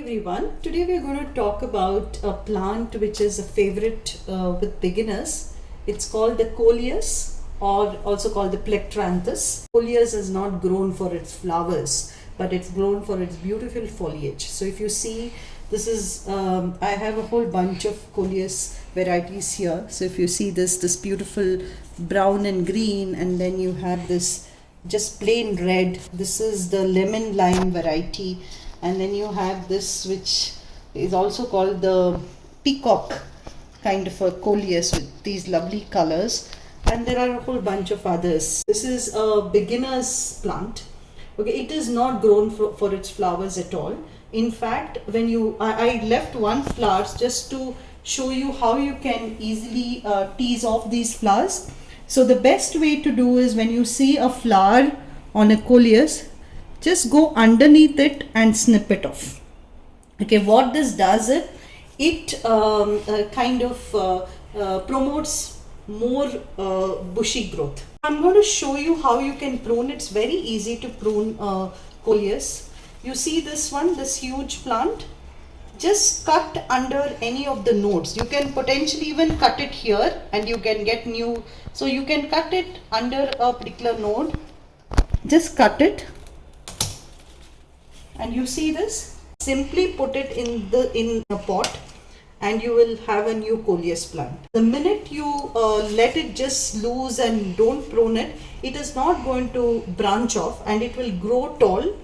everyone. Today we are going to talk about a plant which is a favorite with beginners. It's called the Coleus, or also called the Plectranthus. Coleus is not grown for its flowers, but it's grown for its beautiful foliage. So if you see, this is I have a whole bunch of Coleus varieties here. So if you see this beautiful brown and green, and then you have this just plain red. This is the lemon lime variety. And then you have this, which is also called the peacock kind of a Coleus, with these lovely colors. And there are a whole bunch of others. This is a beginner's plant. Okay, it is not grown for its flowers at all. In fact, when I left one flowers just to show you how you can easily tease off these flowers. So the best way to do is, when you see a flower on a Coleus, just go underneath it and snip it off. Okay, what this does, it kind of promotes more bushy growth. I'm going to show you how you can prune. It's very easy to prune Coleus. You see this one, this huge plant. Just cut under any of the nodes. You can potentially even cut it here, and you can get new. So you can cut it under a particular node. Just cut it. And you see this, simply put it in a pot, and you will have a new Coleus plant. The minute you let it just loose and don't prune it, it is not going to branch off, and it will grow tall,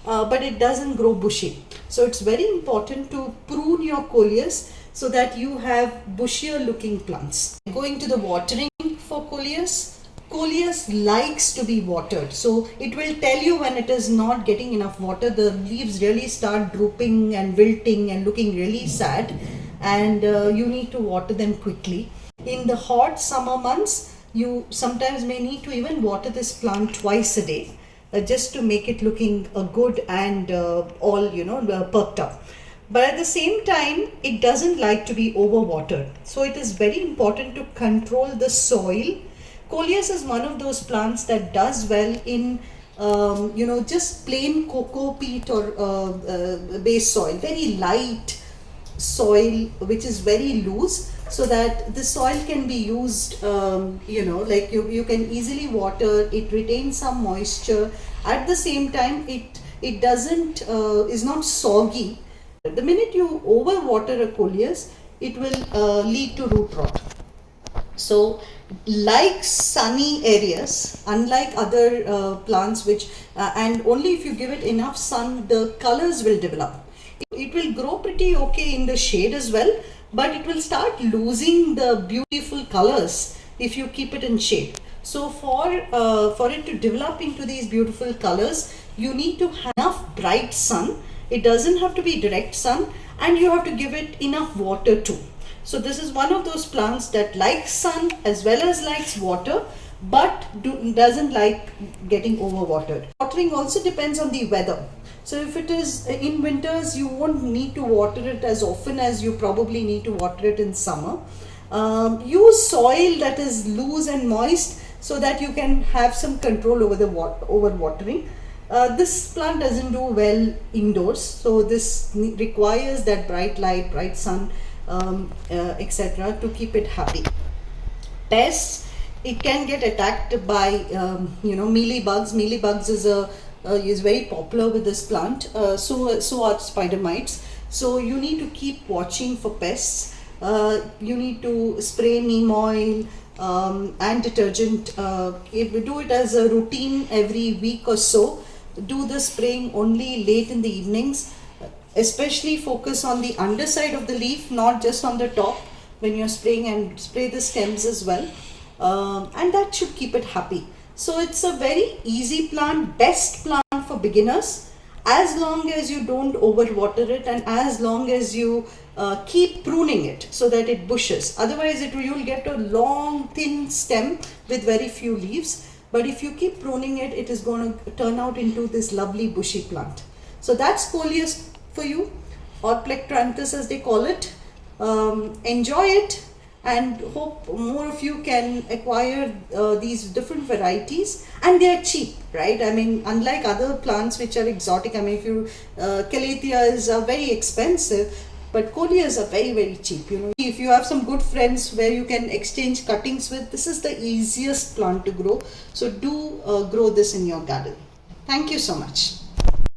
but it doesn't grow bushy. So it's very important to prune your Coleus so that you have bushier looking plants. Going to the watering for Coleus. Coleus likes to be watered, so it will tell you when it is not getting enough water. The leaves really start drooping and wilting and looking really sad, and you need to water them quickly. In the hot summer months, you sometimes may need to even water this plant twice a day, just to make it looking good and all perked up. But at the same time, it doesn't like to be overwatered, so it is very important to control the soil. Coleus is one of those plants that does well in just plain cocoa peat or base soil, very light soil which is very loose, so that the soil can be used, like you can easily water it, retains some moisture. At the same time, it doesn't is not soggy. The minute you overwater a Coleus, it will lead to root rot. So like sunny areas, unlike other plants, which and only if you give it enough sun, the colors will develop. It will grow pretty okay in the shade as well, but it will start losing the beautiful colors if you keep it in shade. So for it to develop into these beautiful colors, you need to have enough bright sun. It doesn't have to be direct sun, and you have to give it enough water too. So this is one of those plants that likes sun as well as likes water, but doesn't like getting overwatered. Watering also depends on the weather. So if it is in winters, you won't need to water it as often as you probably need to water it in summer. Use soil that is loose and moist so that you can have some control over the overwatering. This plant doesn't do well indoors, so this requires that bright light, bright sun, etc. to keep it happy. Pests, it can get attacked by mealybugs. Mealybugs is very popular with this plant. So are spider mites. So you need to keep watching for pests. You need to spray neem oil and detergent. If we do it as a routine every week or so, do the spraying only late in the evenings. Especially focus on the underside of the leaf, not just on the top when you're spraying, and spray the stems as well. And that should keep it happy. So it's a very easy plant, best plant for beginners, as long as you don't overwater it, and as long as you keep pruning it so that it bushes. Otherwise, you'll get a long, thin stem with very few leaves. But if you keep pruning it, it is going to turn out into this lovely bushy plant. So that's Coleus for you, or Plectranthus as they call it. Enjoy it. and hope more of you can acquire these different varieties, and they are cheap, right? I mean, unlike other plants which are exotic, I mean, if you Calatheas are very expensive, but Coleus are very, very cheap. You know, if you have some good friends where you can exchange cuttings with, this is the easiest plant to grow. So do grow this in your garden. Thank you so much.